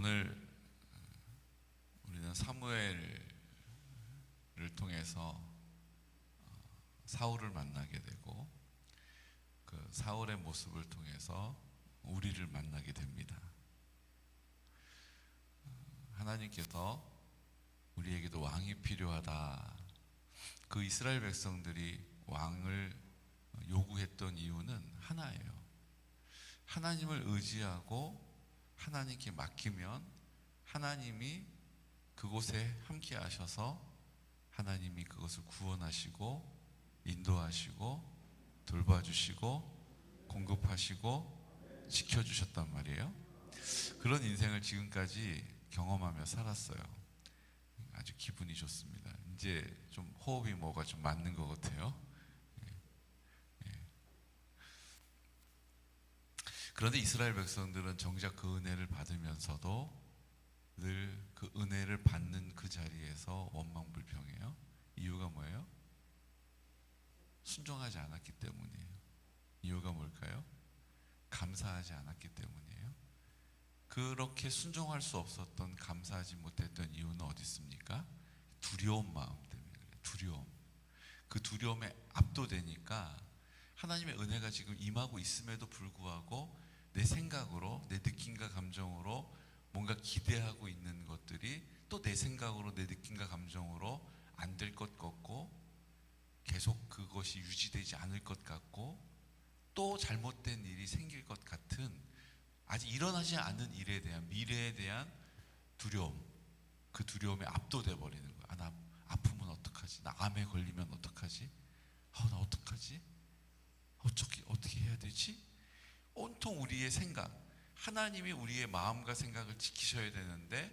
오늘 우리는 사무엘을 통해서 사울을 만나게 되고 그 사울의 모습을 통해서 우리를 만나게 됩니다. 하나님께서 우리에게도 왕이 필요하다. 그 이스라엘 백성들이 왕을 요구했던 이유는 하나예요. 하나님을 의지하고 하나님께 맡기면 하나님이 그곳에 함께 하셔서 하나님이 그것을 구원하시고 인도하시고 돌봐주시고 공급하시고 지켜주셨단 말이에요. 그런 인생을 지금까지 경험하며 살았어요. 아주 기분이 좋습니다. 이제 좀 호흡이 뭐가 좀 맞는 것 같아요. 그런데 이스라엘 백성들은 정작 그 은혜를 받으면서도 늘 그 은혜를 받는 그 자리에서 원망불평해요. 이유가 뭐예요? 순종하지 않았기 때문이에요. 이유가 뭘까요? 감사하지 않았기 때문이에요. 그렇게 순종할 수 없었던, 감사하지 못했던 이유는 어디 있습니까? 두려운 마음 때문에 그래요. 두려움. 그 두려움에 압도되니까 하나님의 은혜가 지금 임하고 있음에도 불구하고 내 생각으로, 내 느낌과 감정으로 뭔가 기대하고 있는 것들이 또 내 생각으로, 내 느낌과 감정으로 안 될 것 같고 계속 그것이 유지되지 않을 것 같고 또 잘못된 일이 생길 것 같은 아직 일어나지 않은 일에 대한, 미래에 대한 두려움, 그 두려움에 압도돼 버리는 거야. 아, 나 아프면 어떡하지? 나 암에 걸리면 어떡하지? 나 어떡하지? 어떻게 해야 되지? 온통 우리의 생각, 하나님이 우리의 마음과 생각을 지키셔야 되는데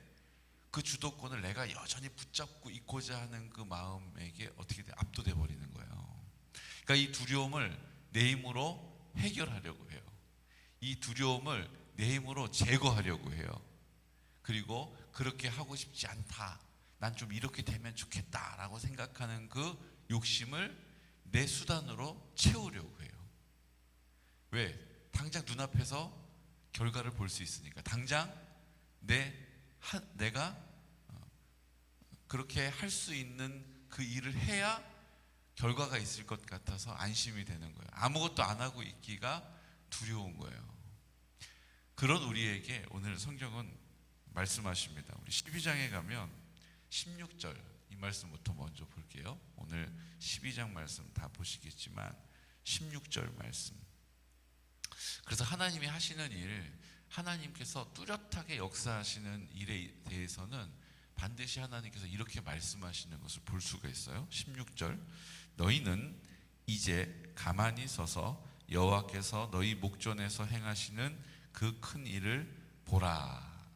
그 주도권을 내가 여전히 붙잡고 있고자 하는 그 마음에게 어떻게 압도돼 버리는 거예요. 그러니까 이 두려움을 내 힘으로 해결하려고 해요. 이 두려움을 내 힘으로 제거하려고 해요. 그리고 그렇게 하고 싶지 않다, 난 좀 이렇게 되면 좋겠다라고 생각하는 그 욕심을 내 수단으로 채우려고 해요. 왜? 당장 눈앞에서 결과를 볼 수 있으니까. 당장 내가 그렇게 할 수 있는 그 일을 해야 결과가 있을 것 같아서 안심이 되는 거예요. 아무것도 안 하고 있기가 두려운 거예요. 그런 우리에게 오늘 성경은 말씀하십니다. 우리 12장에 가면 16절 이 말씀부터 먼저 볼게요. 오늘 12장 말씀 다 보시겠지만 16절 말씀. 그래서 하나님이 하시는 일, 하나님께서 뚜렷하게 역사하시는 일에 대해서는 반드시 하나님께서 이렇게 말씀하시는 것을 볼 수가 있어요. 16절, 너희는 이제 가만히 서서 여호와께서 너희 목전에서 행하시는 그 큰 일을 보라.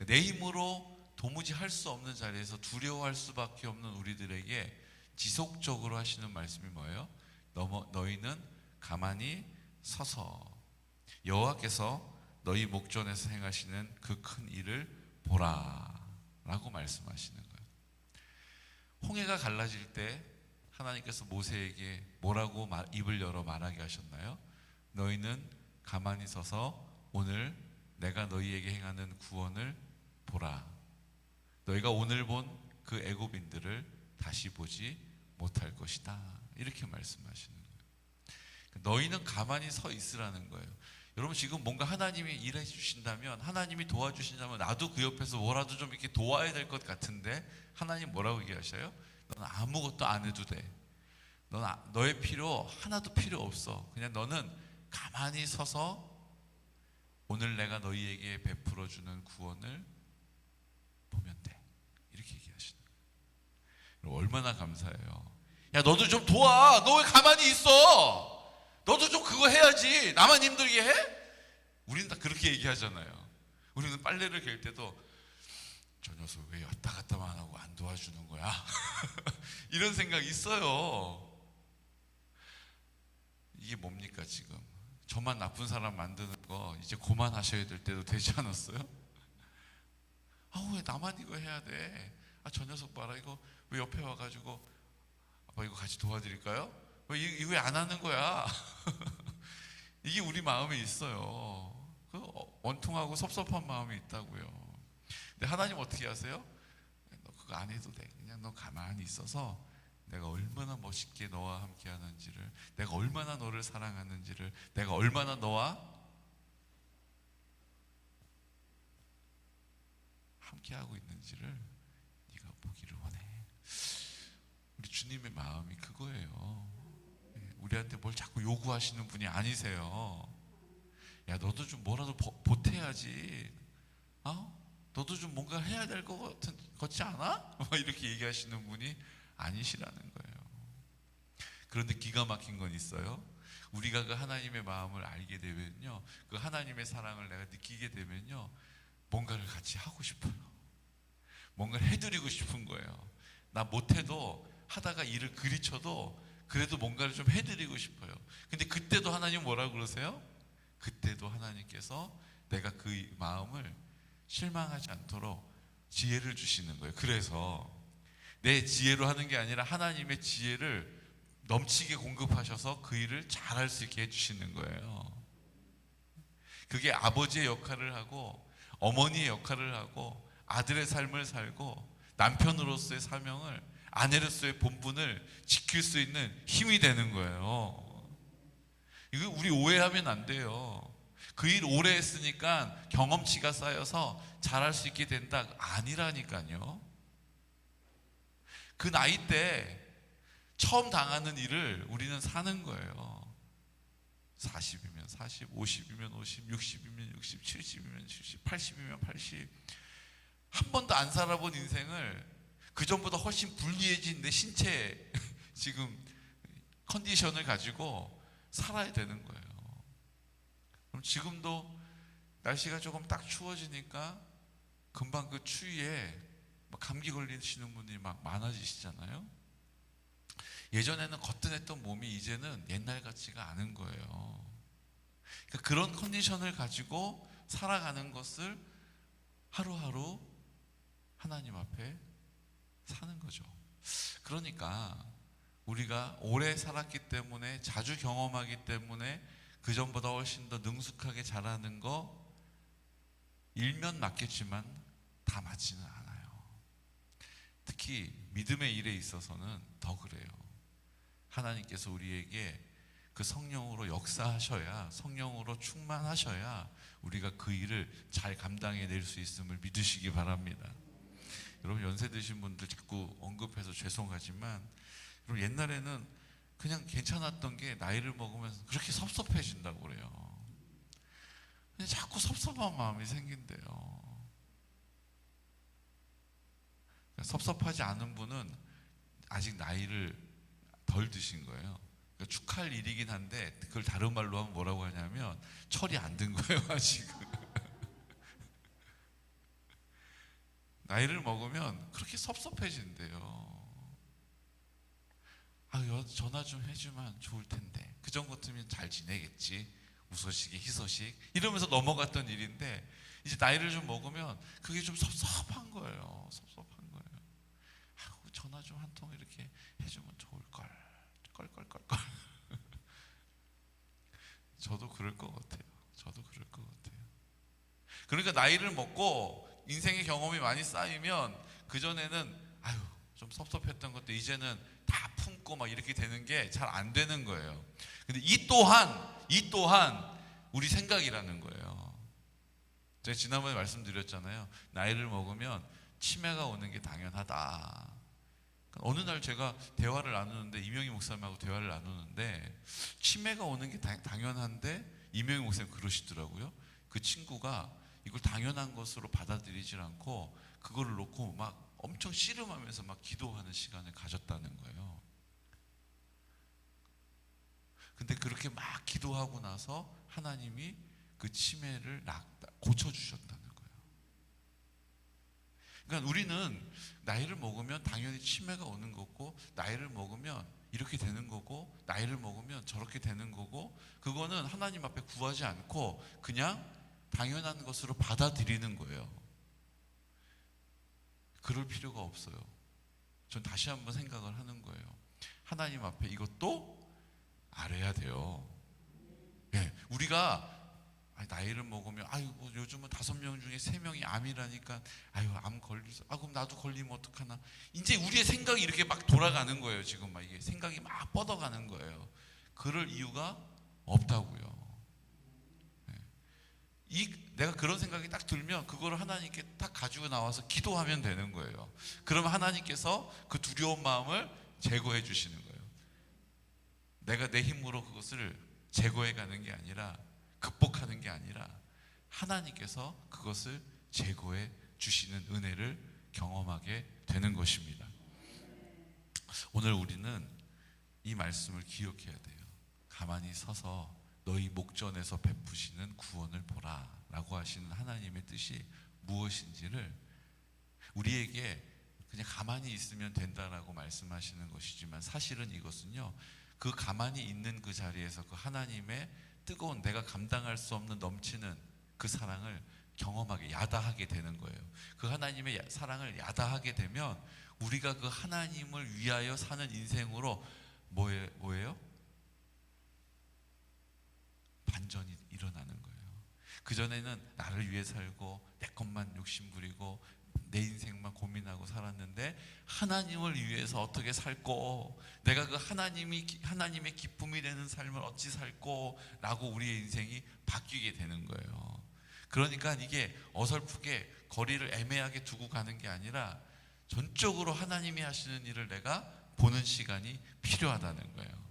내 힘으로 도무지 할 수 없는 자리에서 두려워할 수밖에 없는 우리들에게 지속적으로 하시는 말씀이 뭐예요? 너희는 가만히 서서 여호와께서 너희 목전에서 행하시는 그 큰 일을 보라 라고 말씀하시는 거예요. 홍해가 갈라질 때 하나님께서 모세에게 뭐라고 입을 열어 말하게 하셨나요? 너희는 가만히 서서 오늘 내가 너희에게 행하는 구원을 보라. 너희가 오늘 본 그 애굽인들을 다시 보지 못할 것이다. 이렇게 말씀하시는 거예요. 너희는 가만히 서 있으라는 거예요. 여러분, 지금 뭔가 하나님이 일해 주신다면, 하나님이 도와주신다면 나도 그 옆에서 뭐라도 좀 이렇게 도와야 될 것 같은데 하나님 뭐라고 얘기하셔요? 너는 아무것도 안 해도 돼. 너의 필요 하나도 필요 없어. 그냥 너는 가만히 서서 오늘 내가 너희에게 베풀어 주는 구원을 보면 돼. 이렇게 얘기하시는 거예요. 얼마나 감사해요. 야, 너도 좀 도와. 너 왜 가만히 있어? 너도 좀 그거 해야지. 나만 힘들게 해? 우리는 다 그렇게 얘기하잖아요. 우리는 빨래를 갤 때도 저 녀석 왜 왔다 갔다만 하고 안 도와주는 거야? 이런 생각이 있어요. 이게 뭡니까 지금? 저만 나쁜 사람 만드는 거 이제 그만하셔야 될 때도 되지 않았어요? 왜 나만 이거 해야 돼? 저 녀석 봐라, 이거 왜 옆에 와가지고 아빠 이거 같이 도와드릴까요? 이거 왜 안 하는 거야? 이게 우리 마음에 있어요. 원통하고 섭섭한 마음이 있다고요. 근데 하나님 어떻게 하세요? 너 그거 안 해도 돼. 그냥 너 가만히 있어서 내가 얼마나 멋있게 너와 함께 하는지를, 내가 얼마나 너를 사랑하는지를, 내가 얼마나 너와 함께 하고 있는지를 네가 보기를 원해. 우리 주님의 마음이 그거예요. 우리한테 뭘 자꾸 요구하시는 분이 아니세요. 야, 너도 좀 뭐라도 보태야지. 너도 좀 뭔가 해야 될 것 같지 않아? 이렇게 얘기하시는 분이 아니시라는 거예요. 그런데 기가 막힌 건 있어요. 우리가 그 하나님의 마음을 알게 되면요, 그 하나님의 사랑을 내가 느끼게 되면요, 뭔가를 같이 하고 싶어요. 뭔가를 해드리고 싶은 거예요. 나 못해도 하다가 일을 그리쳐도 그래도 뭔가를 좀 해드리고 싶어요. 근데 그때도 하나님 뭐라고 그러세요? 그때도 하나님께서 내가 그 마음을 실망하지 않도록 지혜를 주시는 거예요. 그래서 내 지혜로 하는 게 아니라 하나님의 지혜를 넘치게 공급하셔서 그 일을 잘할 수 있게 해주시는 거예요. 그게 아버지의 역할을 하고 어머니의 역할을 하고 아들의 삶을 살고 남편으로서의 사명을, 아내로서의 본분을 지킬 수 있는 힘이 되는 거예요. 이거 우리 오해하면 안 돼요. 그 일 오래 했으니까 경험치가 쌓여서 잘할 수 있게 된다. 아니라니까요. 그 나이 때 처음 당하는 일을 우리는 사는 거예요. 40이면 40, 50이면 50, 60이면 60, 70이면 70, 80이면 80. 한 번도 안 살아본 인생을 그 전보다 훨씬 불리해진 내 신체 지금 컨디션을 가지고 살아야 되는 거예요. 그럼 지금도 날씨가 조금 딱 추워지니까 금방 그 추위에 감기 걸리시는 분들이 막 많아지시잖아요. 예전에는 거뜬했던 몸이 이제는 옛날 같지가 않은 거예요. 그러니까 그런 컨디션을 가지고 살아가는 것을 하루하루 하나님 앞에 사는 거죠. 그러니까 우리가 오래 살았기 때문에, 자주 경험하기 때문에 그 전보다 훨씬 더 능숙하게 잘하는 거 일면 맞겠지만 다 맞지는 않아요. 특히 믿음의 일에 있어서는 더 그래요. 하나님께서 우리에게 그 성령으로 역사하셔야, 성령으로 충만하셔야 우리가 그 일을 잘 감당해낼 수 있음을 믿으시기 바랍니다. 여러분, 연세 드신 분들 자꾸 언급해서 죄송하지만, 여러분, 옛날에는 그냥 괜찮았던 게 나이를 먹으면서 그렇게 섭섭해진다고 그래요. 그냥 자꾸 섭섭한 마음이 생긴대요. 섭섭하지 않은 분은 아직 나이를 덜 드신 거예요. 그러니까 축하할 일이긴 한데 그걸 다른 말로 하면 뭐라고 하냐면 철이 안 든 거예요. 아직은. 나이를 먹으면 그렇게 섭섭해진대요. 전화 좀 해주면 좋을 텐데, 그전 같으면 잘 지내겠지, 우소식이 희소식 이러면서 넘어갔던 일인데, 이제 나이를 좀 먹으면 그게 좀 섭섭한 거예요. 섭섭한 거예요. 전화 좀 한 통 이렇게 해주면 좋을걸, 껄껄껄껄. 저도 그럴 것 같아요. 저도 그럴 것 같아요. 그러니까 나이를 먹고 인생의 경험이 많이 쌓이면 그전에는 좀 섭섭했던 것도 이제는 다 품고 막 이렇게 되는 게 잘 안 되는 거예요. 근데 이 또한 우리 생각이라는 거예요. 제가 지난번에 말씀드렸잖아요. 나이를 먹으면 치매가 오는 게 당연하다. 어느 날 제가 대화를 나누는데, 이명희 목사님하고 대화를 나누는데, 치매가 오는 게 당연한데 이명희 목사님 그러시더라고요. 그 친구가 이걸 당연한 것으로 받아들이질 않고 그거를 놓고 막 엄청 씨름하면서 막 기도하는 시간을 가졌다는 거예요. 근데 그렇게 막 기도하고 나서 하나님이 그 치매를 고쳐주셨다는 거예요. 그러니까 우리는 나이를 먹으면 당연히 치매가 오는 거고, 나이를 먹으면 이렇게 되는 거고, 나이를 먹으면 저렇게 되는 거고, 그거는 하나님 앞에 구하지 않고 그냥 당연한 것으로 받아들이는 거예요. 그럴 필요가 없어요. 전 다시 한번 생각을 하는 거예요. 하나님 앞에 이것도 알아야 돼요. 네, 우리가 나이를 먹으면 아유 뭐 요즘은 5명 중에 3명이 암이라니까 아유 암 그럼 나도 걸리면 어떡하나. 이제 우리의 생각이 이렇게 막 돌아가는 거예요. 지금 막 이게 생각이 막 뻗어가는 거예요. 그럴 이유가 없다고요. 내가 그런 생각이 딱 들면 그거를 하나님께 딱 가지고 나와서 기도하면 되는 거예요. 그러면 하나님께서 그 두려운 마음을 제거해 주시는 거예요. 내가 내 힘으로 그것을 제거해 가는 게 아니라, 극복하는 게 아니라 하나님께서 그것을 제거해 주시는 은혜를 경험하게 되는 것입니다. 오늘 우리는 이 말씀을 기억해야 돼요. 가만히 서서 너희 목전에서 베푸시는 구원을 보라 라고 하시는 하나님의 뜻이 무엇인지를 우리에게 그냥 가만히 있으면 된다라고 말씀하시는 것이지만, 사실은 이것은요, 그 가만히 있는 그 자리에서 그 하나님의 뜨거운, 내가 감당할 수 없는 넘치는 그 사랑을 경험하게, 야다하게 되는 거예요. 그 하나님의 사랑을 야다하게 되면 우리가 그 하나님을 위하여 사는 인생으로 뭐예요? 반전이 일어나는 거예요. 그전에는 나를 위해 살고 내 것만 욕심 부리고 내 인생만 고민하고 살았는데, 하나님을 위해서 어떻게 살고, 내가 그 하나님의 기쁨이 되는 삶을 어찌 살고 라고 우리의 인생이 바뀌게 되는 거예요. 그러니까 이게 어설프게 거리를 애매하게 두고 가는 게 아니라 전적으로 하나님이 하시는 일을 내가 보는 시간이 필요하다는 거예요.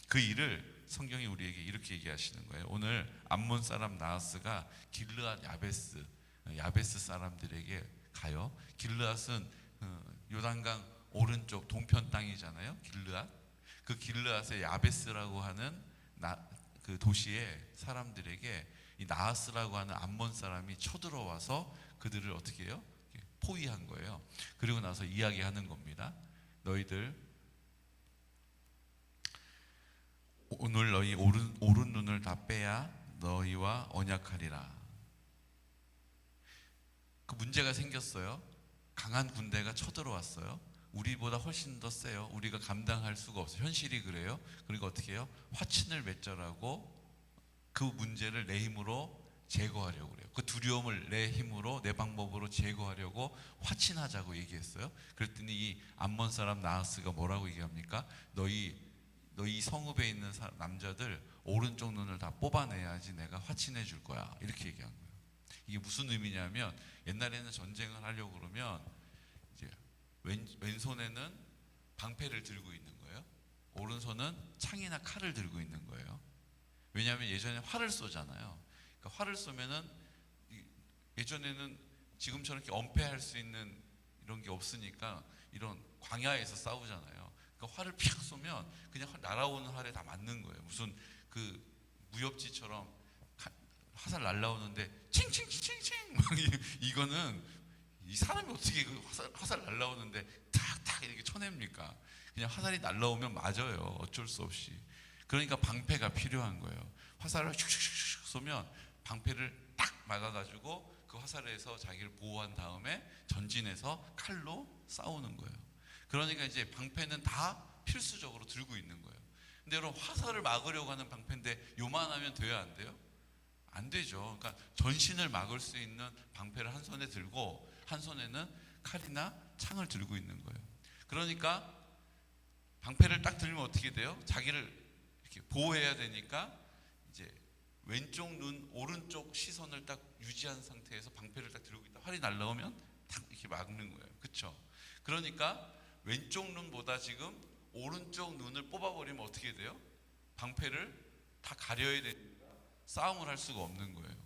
그 일을 성경이 우리에게 이렇게 얘기하시는 거예요. 오늘 암몬 사람 나하스가 길르앗 야베스 사람들에게 가요. 길르앗은 요단강 오른쪽 동편 땅이잖아요. 길르앗. 그 길르앗의 야베스라고 하는 그 도시의 사람들에게 이 나하스라고 하는 암몬 사람이 쳐들어와서 그들을 어떻게 해요? 포위한 거예요. 그리고 나서 이야기하는 겁니다. 너희들 오늘 너희 오른 눈을 다 빼야 너희와 언약하리라. 그 문제가 생겼어요. 강한 군대가 쳐들어왔어요. 우리보다 훨씬 더 세요. 우리가 감당할 수가 없어요. 현실이 그래요. 그러니까 어떻게 해요? 화친을 맺자라고 그 문제를 내 힘으로 제거하려고 그래요. 그 두려움을 내 힘으로, 내 방법으로 제거하려고 화친하자고 얘기했어요. 그랬더니 이 암몬 사람 나하스가 뭐라고 얘기합니까? 너희 성읍에 있는 남자들 오른쪽 눈을 다 뽑아내야지 내가 화친해 줄 거야. 이렇게 얘기한 거예요. 이게 무슨 의미냐면, 옛날에는 전쟁을 하려고 그러면 이제 왼손에는 방패를 들고 있는 거예요. 오른손은 창이나 칼을 들고 있는 거예요. 왜냐하면 예전에 활을 쏘잖아요. 그러니까 활을 쏘면은 예전에는 지금처럼 이렇게 엄폐할 수 있는 이런 게 없으니까 이런 광야에서 싸우잖아요. 그러니까 활을 픽 쏘면 그냥 날아오는 활에 다 맞는 거예요. 무슨 그 무협지처럼 화살 날라오는데 칭칭칭칭칭 이거는 이 사람이 어떻게 그 화살 날라오는데 탁탁 이렇게 쳐냅니까? 그냥 화살이 날라오면 맞아요. 어쩔 수 없이. 그러니까 방패가 필요한 거예요. 화살을 슉슉슉 쏘면 방패를 딱 막아가지고 그 화살에서 자기를 보호한 다음에 전진해서 칼로 싸우는 거예요. 그러니까 이제 방패는 다 필수적으로 들고 있는 거예요. 근데 여러분, 화살을 막으려고 하는 방패인데 요만하면 돼야 안 돼요? 안 되죠. 그러니까 전신을 막을 수 있는 방패를 한 손에 들고 한 손에는 칼이나 창을 들고 있는 거예요. 그러니까 방패를 딱 들면 어떻게 돼요? 자기를 이렇게 보호해야 되니까 이제 왼쪽 눈, 오른쪽 시선을 딱 유지한 상태에서 방패를 딱 들고 있다. 활이 날라오면 딱 이렇게 막는 거예요. 그렇죠? 그러니까 왼쪽 눈보다 지금 오른쪽 눈을 뽑아버리면 어떻게 돼요? 방패를 다 가려야 되니까 싸움을 할 수가 없는 거예요.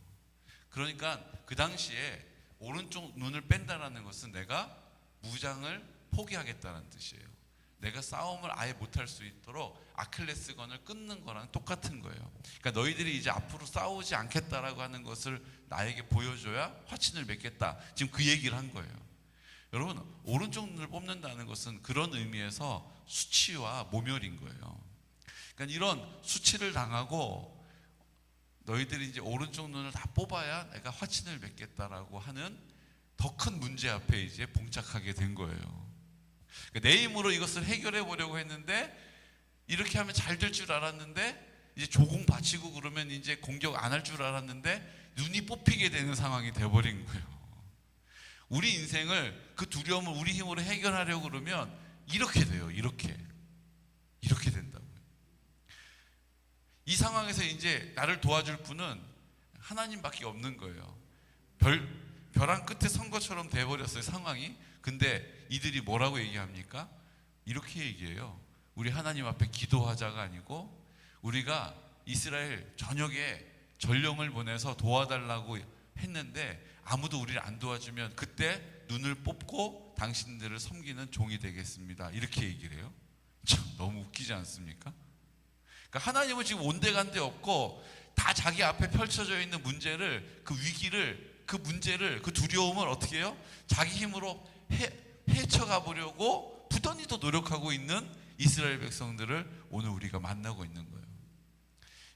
그러니까 그 당시에 오른쪽 눈을 뺀다는 것은 내가 무장을 포기하겠다는 뜻이에요. 내가 싸움을 아예 못할 수 있도록 아킬레스건을 끊는 거랑 똑같은 거예요. 그러니까 너희들이 이제 앞으로 싸우지 않겠다라고 하는 것을 나에게 보여줘야 화친을 맺겠다. 지금 그 얘기를 한 거예요. 여러분, 오른쪽 눈을 뽑는다는 것은 그런 의미에서 수치와 모멸인 거예요. 그러니까 이런 수치를 당하고 너희들이 이제 오른쪽 눈을 다 뽑아야 내가 화친을 맺겠다라고 하는 더 큰 문제 앞에 이제 봉착하게 된 거예요. 그러니까 내 힘으로 이것을 해결해 보려고 했는데, 이렇게 하면 잘 될 줄 알았는데 이제 조공 바치고 그러면 이제 공격 안 할 줄 알았는데 눈이 뽑히게 되는 상황이 돼버린 거예요. 우리 인생을 그 두려움을 우리 힘으로 해결하려고 그러면 이렇게 돼요. 이렇게 된다고요. 이 상황에서 이제 나를 도와줄 분은 하나님밖에 없는 거예요. 벼랑 끝에 선 것처럼 돼버렸어요, 상황이. 근데 이들이 뭐라고 얘기합니까? 이렇게 얘기해요. 우리 하나님 앞에 기도하자가 아니고, 우리가 이스라엘 전역에 전령을 보내서 도와달라고 했는데 아무도 우리를 안 도와주면 그때 눈을 뽑고 당신들을 섬기는 종이 되겠습니다. 이렇게 얘기를 해요. 참 너무 웃기지 않습니까? 그러니까 하나님은 지금 온데간데 없고 다 자기 앞에 펼쳐져 있는 문제를, 그 위기를, 그 문제를, 그 두려움을 어떻게 해요? 자기 힘으로 헤쳐가 보려고 부단히 더 노력하고 있는 이스라엘 백성들을 오늘 우리가 만나고 있는 거예요.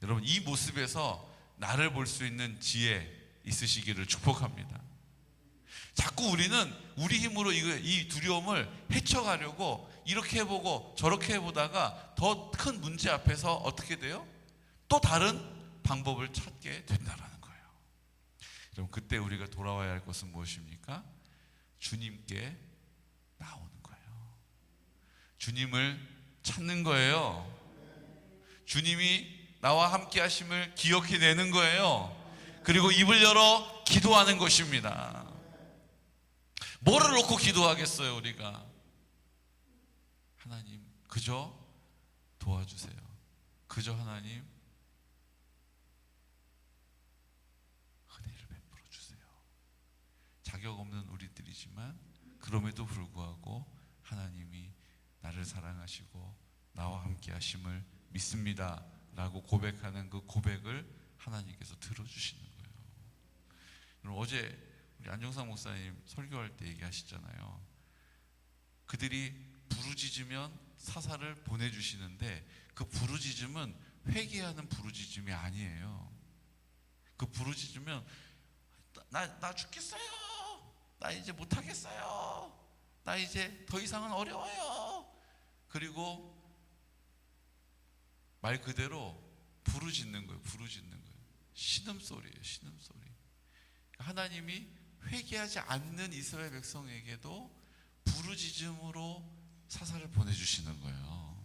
여러분, 이 모습에서 나를 볼 수 있는 지혜 있으시기를 축복합니다. 자꾸 우리는 우리 힘으로 이 두려움을 헤쳐가려고 이렇게 해보고 저렇게 해보다가 더 큰 문제 앞에서 어떻게 돼요? 또 다른 방법을 찾게 된다는 거예요. 여러분, 그때 우리가 돌아와야 할 것은 무엇입니까? 주님께 나오는 거예요. 주님을 찾는 거예요. 주님이 나와 함께 하심을 기억해내는 거예요. 그리고 입을 열어 기도하는 것입니다. 뭐를 놓고 기도하겠어요, 우리가? 하나님, 그저 도와주세요. 그저 하나님, 은혜를 베풀어 주세요. 자격 없는 우리들이지만 그럼에도 불구하고 하나님이 나를 사랑하시고 나와 함께 하심을 믿습니다 라고 고백하는 그 고백을 하나님께서 들어주시는 거예요. 여러분, 어제 우리 안정상 목사님 설교할 때 얘기하시잖아요. 그들이 부르짖으면 사사를 보내주시는데 그 부르짖음은 회개하는 부르짖음이 아니에요. 그 부르짖으면 나 죽겠어요. 나 이제 못하겠어요. 나 이제 더 이상은 어려워요. 그리고 말 그대로 부르짖는 거예요. 부르짖는 거예요. 신음소리예요. 신음소리. 하나님이 회개하지 않는 이스라엘 백성에게도 부르짖음으로 사사를 보내주시는 거예요.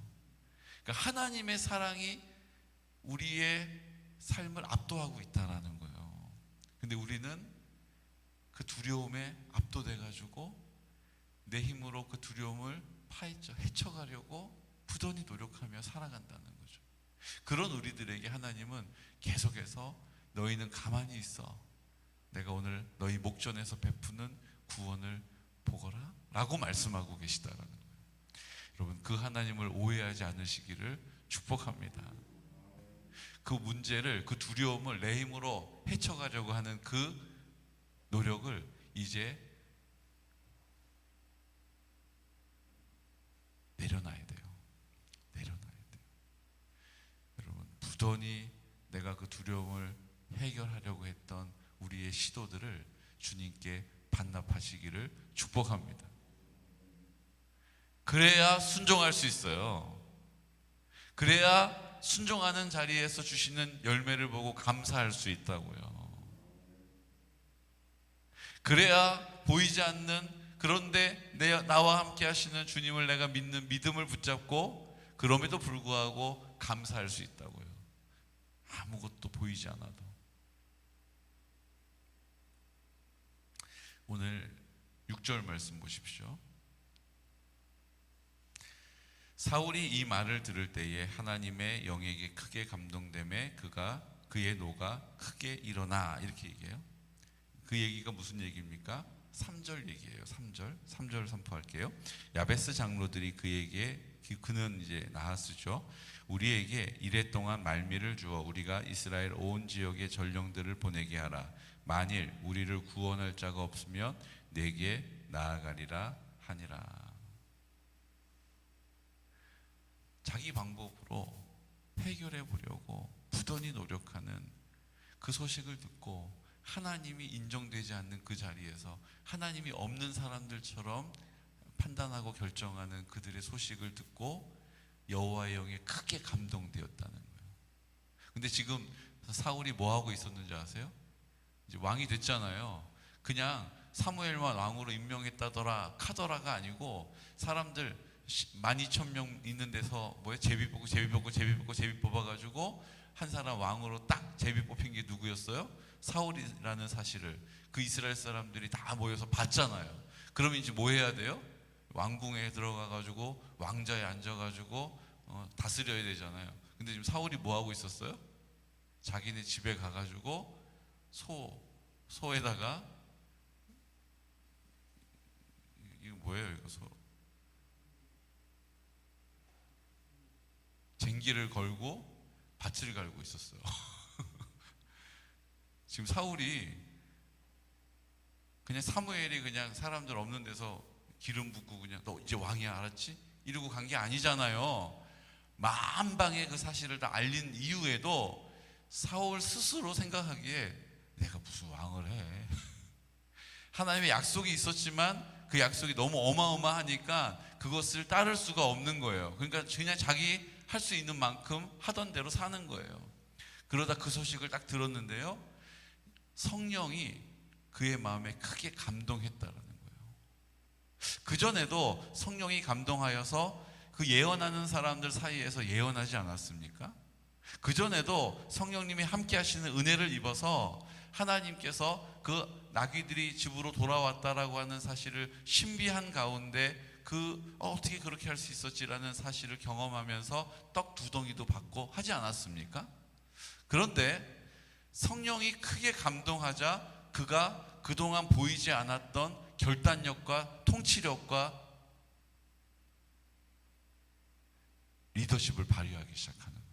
그러니까 하나님의 사랑이 우리의 삶을 압도하고 있다는 거예요. 근데 우리는 그 두려움에 압도돼가지고 내 힘으로 그 두려움을 헤쳐가려고 부단히 노력하며 살아간다는 거죠. 그런 우리들에게 하나님은 계속해서 너희는 가만히 있어. 내가 오늘 너희 목전에서 베푸는 구원을 보거라 라고 말씀하고 계시다라는 거예요. 여러분, 그 하나님을 오해하지 않으시기를 축복합니다. 그 문제를, 그 두려움을 내 힘으로 헤쳐가려고 하는 그 노력을 이제 내려놔야 돼요. 내려놔야 돼요. 여러분, 부단히 내가 그 두려움을 해결하려고 했던 우리의 시도들을 주님께 반납하시기를 축복합니다. 그래야 순종할 수 있어요. 그래야 순종하는 자리에서 주시는 열매를 보고 감사할 수 있다고요. 그래야 보이지 않는, 그런데 나와 함께 하시는 주님을 내가 믿는 믿음을 붙잡고 그럼에도 불구하고 감사할 수 있다고요. 아무것도 보이지 않아도. 오늘 6절 말씀 보십시오. 사울이 이 말을 들을 때에 하나님의 영에게 크게 감동되매 그의 노가 크게 일어나, 이렇게 얘기해요. 그 얘기가 무슨 얘기입니까? 3절 얘기예요. 3절 선포할게요. 야베스 장로들이 그는 이제 나하스죠. 우리에게 이랫동안 말미를 주어 우리가 이스라엘 온 지역의 전령들을 보내게 하라. 만일 우리를 구원할 자가 없으면 내게 나아가리라 하니라. 자기 방법으로 해결해 보려고 부단히 노력하는 그 소식을 듣고 하나님이 인정되지 않는 그 자리에서 하나님이 없는 사람들처럼 판단하고 결정하는 그들의 소식을 듣고 여호와의 영에 크게 감동되었다는 거예요. 근데 지금 사울이 뭐 하고 있었는지 아세요? 이제 왕이 됐잖아요. 그냥 사무엘만 왕으로 임명했다더라 카더라가 아니고 사람들 12,000명 있는 데서 뭐에 제비 뽑아가지고 한 사람 왕으로 딱 제비 뽑힌 게 누구였어요? 사울이라는 사실을 그 이스라엘 사람들이 다 모여서 봤잖아요. 그럼 이제 뭐 해야 돼요? 왕궁에 들어가가지고 왕자에 앉아가지고 다스려야 되잖아요. 근데 지금 사울이 뭐 하고 있었어요? 자기네 집에 가가지고 소에다가 이거 뭐예요? 이거 쟁기를 걸고 밭을 갈고 있었어요. 지금 사울이 그냥 사무엘이 그냥 사람들 없는 데서 기름 붓고 그냥 너 이제 왕이야 알았지? 이러고 간 게 아니잖아요. 만방에 그 사실을 다 알린 이후에도 사울 스스로 생각하기에 내가 무슨 왕을 해. 하나님의 약속이 있었지만 그 약속이 너무 어마어마하니까 그것을 따를 수가 없는 거예요. 그러니까 그냥 자기 할 수 있는 만큼 하던 대로 사는 거예요. 그러다 그 소식을 딱 들었는데요, 성령이 그의 마음에 크게 감동했다라는 거예요. 그전에도 성령이 감동하여서 그 예언하는 사람들 사이에서 예언하지 않았습니까? 그전에도 성령님이 함께 하시는 은혜를 입어서 하나님께서 그 나귀들이 집으로 돌아왔다라고 하는 사실을 신비한 가운데 어떻게 그렇게 할 수 있었지라는 사실을 경험하면서 떡 2덩이도 받고 하지 않았습니까? 그런데 성령이 크게 감동하자 그가 그동안 보이지 않았던 결단력과 통치력과 리더십을 발휘하기 시작하는 거예요.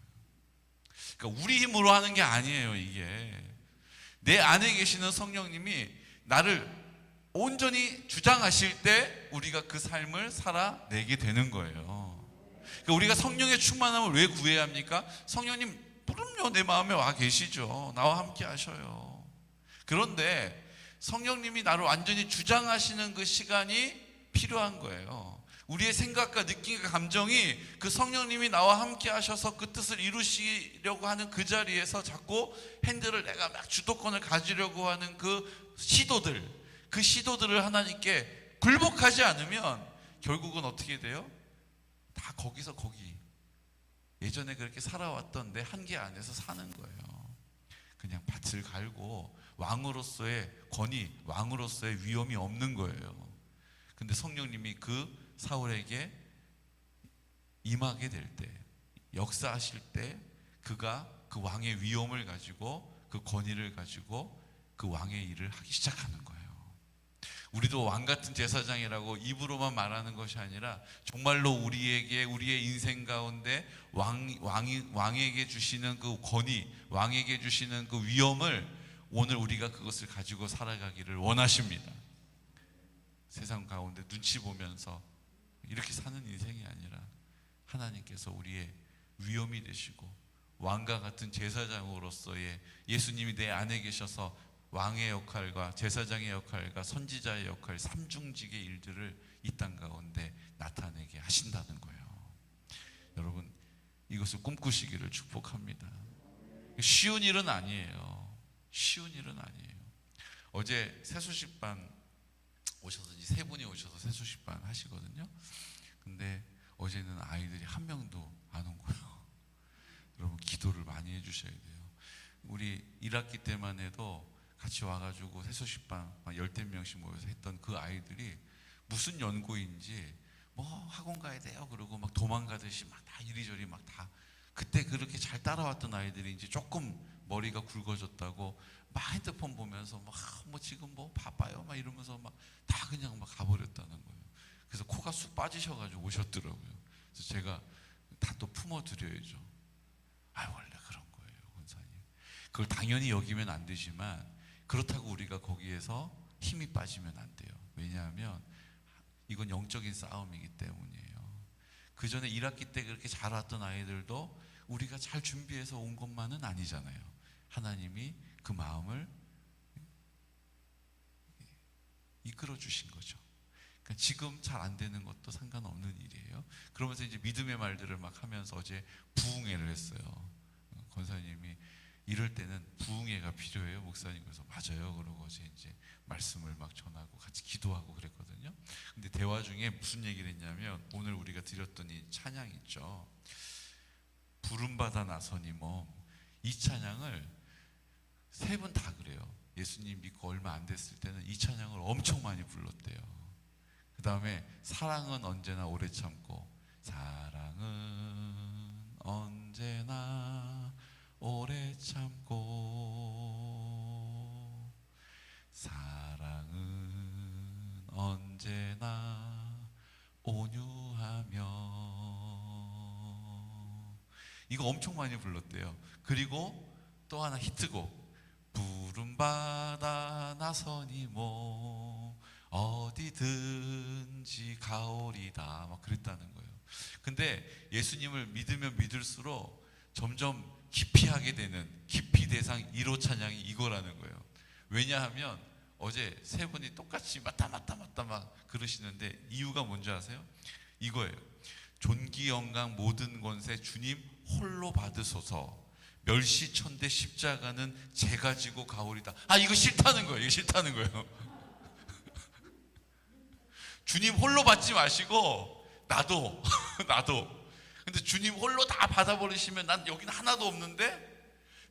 그러니까 우리 힘으로 하는 게 아니에요. 이게 내 안에 계시는 성령님이 나를 온전히 주장하실 때 우리가 그 삶을 살아내게 되는 거예요. 그러니까 우리가 성령의 충만함을 왜 구해야 합니까? 성령님 그럼요 내 마음에 와 계시죠. 나와 함께 하셔요. 그런데 성령님이 나를 완전히 주장하시는 그 시간이 필요한 거예요. 우리의 생각과 느낌과 감정이 그 성령님이 나와 함께 하셔서 그 뜻을 이루시려고 하는 그 자리에서 자꾸 핸들을 내가 막 주도권을 가지려고 하는 그 시도들을 하나님께 굴복하지 않으면 결국은 어떻게 돼요? 다 거기서 거기 예전에 그렇게 살아왔던 내 한계 안에서 사는 거예요. 그냥 밭을 갈고 왕으로서의 권위, 왕으로서의 위엄이 없는 거예요. 근데 성령님이 그 사울에게 임하게 될 때, 역사하실 때 그가 그 왕의 위엄을 가지고 그 권위를 가지고 그 왕의 일을 하기 시작하는 거예요. 우리도 왕같은 제사장이라고 입으로만 말하는 것이 아니라 정말로 우리에게 우리의 인생 가운데 왕에게 주시는 그 권위, 왕에게 주시는 그 위엄을 오늘 우리가 그것을 가지고 살아가기를 원하십니다. 세상 가운데 눈치 보면서 이렇게 사는 인생이 아니라 하나님께서 우리의 위엄이 되시고 왕과 같은 제사장으로서의 예수님이 내 안에 계셔서 왕의 역할과 제사장의 역할과 선지자의 역할, 삼중직의 일들을 이 땅 가운데 나타내게 하신다는 거예요. 여러분 이것을 꿈꾸시기를 축복합니다. 쉬운 일은 아니에요. 쉬운 일은 아니에요. 어제 새수식반 오셔서 이제 3분이 오셔서 새수식반 하시거든요. 근데 어제는 아이들이 한 명도 안 온 거예요. 여러분 기도를 많이 해주셔야 돼요. 우리 1학기 때만 해도 같이 와가지고 새수식반 10명씩 모여서 했던 그 아이들이 무슨 연고인지 뭐 학원 가야 돼요 그러고 막 도망가듯이 막 다 이리저리 막 다 그때 그렇게 잘 따라왔던 아이들이 이제 조금 머리가 굵어졌다고 막 핸드폰 보면서 막 뭐 지금 뭐 바빠요 막 이러면서 막 다 그냥 막 가버렸다는 거예요. 그래서 코가 쑥 빠지셔가지고 오셨더라고요. 그래서 제가 다 또 품어드려야죠. 원래 그런 거예요, 권사님. 그걸 당연히 여기면 안 되지만 그렇다고 우리가 거기에서 힘이 빠지면 안 돼요. 왜냐하면 이건 영적인 싸움이기 때문이에요. 그 전에 1학기 때 그렇게 잘 왔던 아이들도 우리가 잘 준비해서 온 것만은 아니잖아요. 하나님이 그 마음을 이끌어 주신 거죠. 그러니까 지금 잘 안 되는 것도 상관없는 일이에요. 그러면서 이제 믿음의 말들을 막 하면서 어제 부흥회를 했어요. 권사님이 이럴 때는 부흥회가 필요해요, 목사님. 그래서 맞아요. 그러고 이제 말씀을 막 전하고 같이 기도하고 그랬거든요. 근데 대화 중에 무슨 얘기를 했냐면, 오늘 우리가 드렸던 이 찬양 있죠. 부름받아 나서니 이 찬양을 세 분 다 그래요. 예수님 믿고 얼마 안 됐을 때는 이 찬양을 엄청 많이 불렀대요. 그 다음에 사랑은 언제나 오래 참고, 사랑은 언제나 오래 참고, 사랑은 언제나 온유하며, 이거 엄청 많이 불렀대요. 그리고 또 하나 히트곡, 부름받아 나서니 어디든지 가오리다, 막 그랬다는 거예요. 근데 예수님을 믿으면 믿을수록 점점 깊이 하게 되는 깊이 대상 1호 찬양이 이거라는 거예요. 왜냐하면 어제 세 분이 똑같이 맞다 막 그러시는데, 이유가 뭔지 아세요? 이거예요. 존귀 영광 모든 권세 주님 홀로 받으소서, 멸시천대 십자가는 제가 지고 가오리다. 이거 싫다는 거예요. 이거 싫다는 거예요. 주님 홀로 받지 마시고 나도 근데 주님 홀로 다 받아버리시면 난 여기는 하나도 없는데,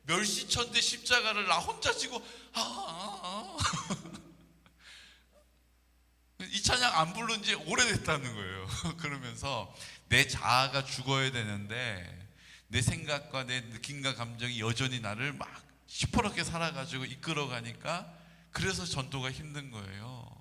멸시천대 십자가를 나 혼자 지고 이 찬양 안 부른 지 오래됐다는 거예요. 그러면서 내 자아가 죽어야 되는데 내 생각과 내 느낌과 감정이 여전히 나를 막 시퍼렇게 살아가지고 이끌어가니까, 그래서 전도가 힘든 거예요.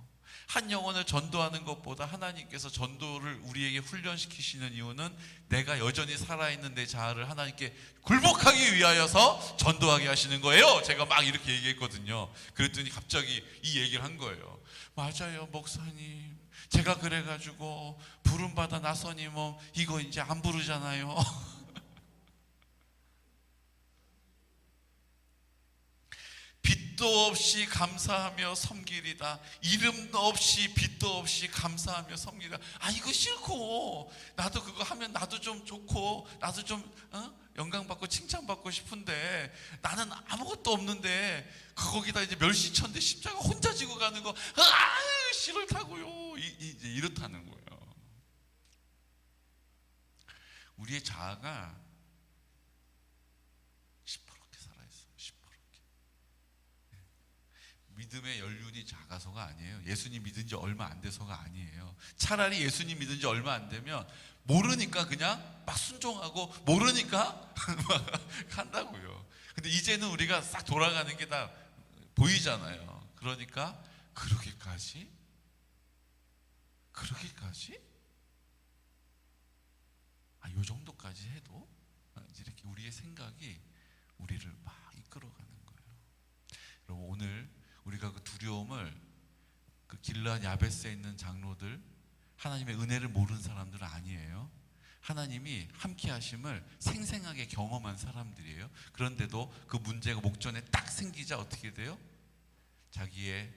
한 영혼을 전도하는 것보다 하나님께서 전도를 우리에게 훈련시키시는 이유는 내가 여전히 살아있는 내 자아를 하나님께 굴복하기 위하여서 전도하게 하시는 거예요. 제가 막 이렇게 얘기했거든요. 그랬더니 갑자기 이 얘기를 한 거예요. 맞아요, 목사님. 제가 그래가지고 부름받아 나서니 이거 이제 안 부르잖아요. 빛도 없이 감사하며 섬기리다. 이름도 없이 빛도 없이 감사하며 섬기리다. 이거 싫고, 나도 그거 하면 나도 좀 좋고, 나도 좀 영광받고 칭찬받고 싶은데, 나는 아무것도 없는데 거기다 이제 멸시천대 십자가 혼자 지고 가는 거 싫다고요. 이제 이렇다는 거예요. 우리의 자아가 시퍼렇게 살아있어요. 시퍼렇게. 믿음의 연륜이 작아서가 아니에요. 예수님 믿은 지 얼마 안 돼서가 아니에요. 차라리 예수님 믿은 지 얼마 안 되면 모르니까 그냥 막 순종하고, 모르니까 막 한다고요. 근데 이제는 우리가 싹 돌아가는 게 다 보이잖아요. 그러니까 그러기까지 요 정도까지 해도 이렇게 우리의 생각이 우리를 막 이끌어가는 거예요. 여러분, 오늘 우리가 그 두려움을, 그 길르앗 야베스에 있는 장로들, 하나님의 은혜를 모르는 사람들은 아니에요. 하나님이 함께 하심을 생생하게 경험한 사람들이에요. 그런데도 그 문제가 목전에 딱 생기자 어떻게 돼요? 자기의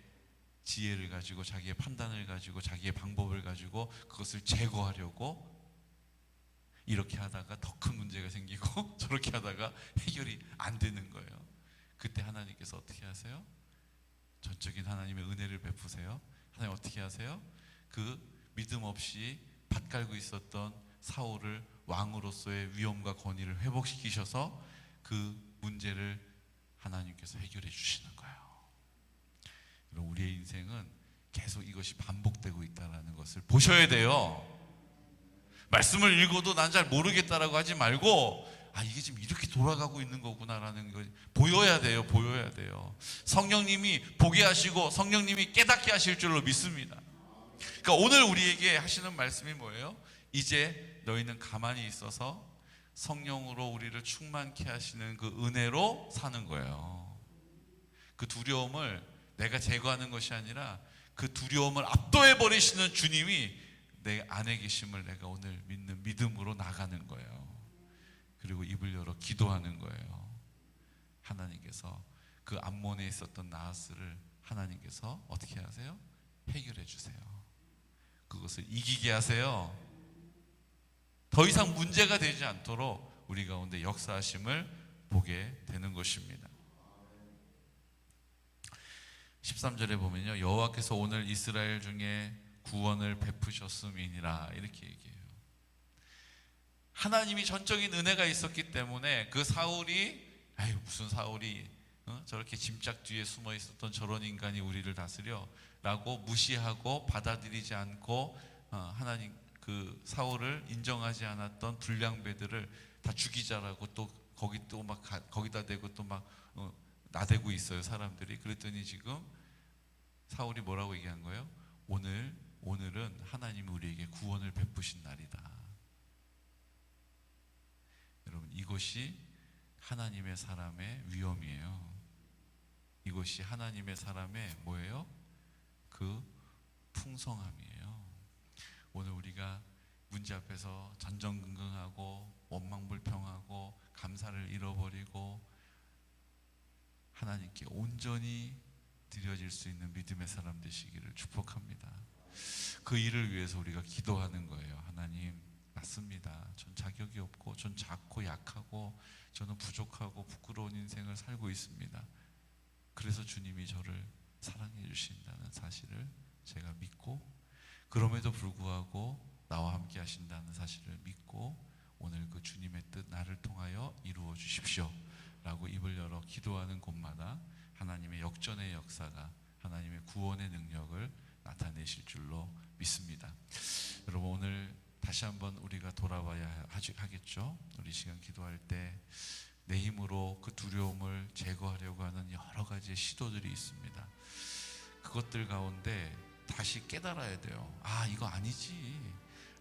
지혜를 가지고, 자기의 판단을 가지고, 자기의 방법을 가지고 그것을 제거하려고 이렇게 하다가 더 큰 문제가 생기고 저렇게 하다가 해결이 안 되는 거예요. 그때 하나님께서 어떻게 하세요? 전적인 하나님의 은혜를 베푸세요. 하나님 어떻게 하세요? 그 믿음 없이 밭 깔고 있었던 사울을 왕으로서의 위엄과 권위를 회복시키셔서 그 문제를 하나님께서 해결해 주시는 거예요. 우리의 인생은 계속 이것이 반복되고 있다는 것을 보셔야 돼요. 말씀을 읽어도 난 잘 모르겠다라고 하지 말고, 이게 지금 이렇게 돌아가고 있는 거구나라는 걸 보여야 돼요. 성령님이 보게 하시고 성령님이 깨닫게 하실 줄로 믿습니다. 그러니까 오늘 우리에게 하시는 말씀이 뭐예요? 이제 너희는 가만히 있어서 성령으로 우리를 충만케 하시는 그 은혜로 사는 거예요. 그 두려움을 내가 제거하는 것이 아니라 그 두려움을 압도해 버리시는 주님이 내 안에 계심을 내가 오늘 믿는 믿음으로 나가는 거예요. 그리고 입을 열어 기도하는 거예요. 하나님께서 그 암몬에 있었던 나하스를 하나님께서 어떻게 하세요? 해결해 주세요. 그것을 이기게 하세요. 더 이상 문제가 되지 않도록 우리 가운데 역사하심을 보게 되는 것입니다. 13절에 보면요, 여호와께서 오늘 이스라엘 중에 구원을 베푸셨음이니라 이렇게 얘기해요. 하나님이 전적인 은혜가 있었기 때문에 그 사울이 무슨 사울이 저렇게 짐짝 뒤에 숨어 있었던 저런 인간이 우리를 다스려 라고 무시하고 받아들이지 않고 하나님 그 사울을 인정하지 않았던 불량배들을 다 죽이자라고 또 거기 또 막 거기다 대고 또 막 나대고 있어요, 사람들이. 그랬더니 지금 사울이 뭐라고 얘기한 거예요? 오늘은 하나님이 우리에게 구원을 베푸신 날이다. 여러분, 이것이 하나님의 사람의 위엄이에요. 이것이 하나님의 사람의 뭐예요? 그 풍성함이에요. 오늘 우리가 문제 앞에서 전전긍긍하고 원망불평하고 감사를 잃어버리고 하나님께 온전히 드려질 수 있는 믿음의 사람 되시기를 축복합니다. 그 일을 위해서 우리가 기도하는 거예요. 하나님, 맞습니다. 전 자격이 없고 전 작고 약하고 저는 부족하고 부끄러운 인생을 살고 있습니다. 그래서 주님이 저를 사랑해 주신다는 사실을 제가 믿고, 그럼에도 불구하고 나와 함께 하신다는 사실을 믿고 오늘 그 주님의 뜻 나를 통하여 이루어 주십시오 라고 입을 열어 기도하는 곳마다 하나님의 역전의 역사가, 하나님의 구원의 능력을 나타내실 줄로 믿습니다. 여러분, 오늘 다시 한번 우리가 돌아봐야 하겠죠. 우리 시간 기도할 때 내 힘으로 그 두려움을 제거하려고 하는 여러 가지의 시도들이 있습니다. 그것들 가운데 다시 깨달아야 돼요. 이거 아니지.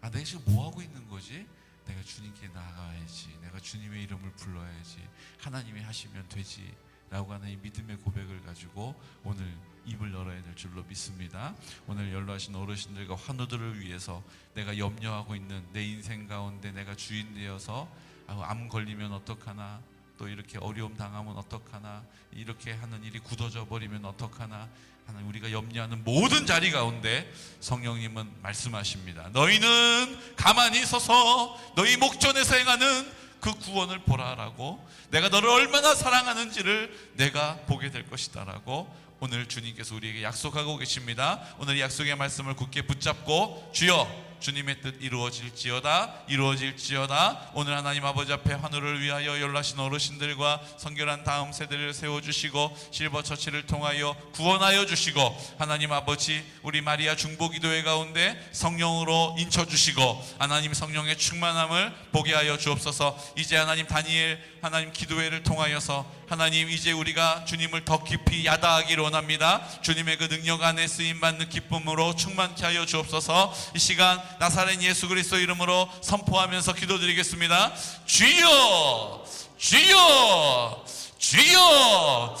내가 지금 뭐 하고 있는 거지? 내가 주님께 나아가야지. 내가 주님의 이름을 불러야지. 하나님이 하시면 되지 라고 하는 이 믿음의 고백을 가지고 오늘 입을 열어야 될 줄로 믿습니다. 오늘 연로하신 어르신들과 환우들을 위해서 내가 염려하고 있는 내 인생 가운데 내가 주인 되어서 암 걸리면 어떡하나, 또 이렇게 어려움 당하면 어떡하나, 이렇게 하는 일이 굳어져 버리면 어떡하나, 하나님, 우리가 염려하는 모든 자리 가운데 성령님은 말씀하십니다. 너희는 가만히 서서 너희 목전에서 행하는 그 구원을 보라라고, 내가 너를 얼마나 사랑하는지를 내가 보게 될 것이다 라고 오늘 주님께서 우리에게 약속하고 계십니다. 오늘 이 약속의 말씀을 굳게 붙잡고 주여 주님의 뜻 이루어질지어다, 이루어질지어다. 오늘 하나님 아버지 앞에 환우를 위하여 연로하신 어르신들과 성결한 다음 세대를 세워주시고 실버처치를 통하여 구원하여 주시고, 하나님 아버지 우리 마리아 중보기도회 가운데 성령으로 인쳐주시고 하나님 성령의 충만함을 보게 하여 주옵소서. 이제 하나님 다니엘 하나님 기도회를 통하여서 하나님 이제 우리가 주님을 더 깊이 야다하기를 원합니다. 주님의 그 능력 안에 쓰임받는 기쁨으로 충만케 하여 주옵소서. 이 시간 나사렛 예수 그리스도 이름으로 선포하면서 기도드리겠습니다. 주여 주여 주여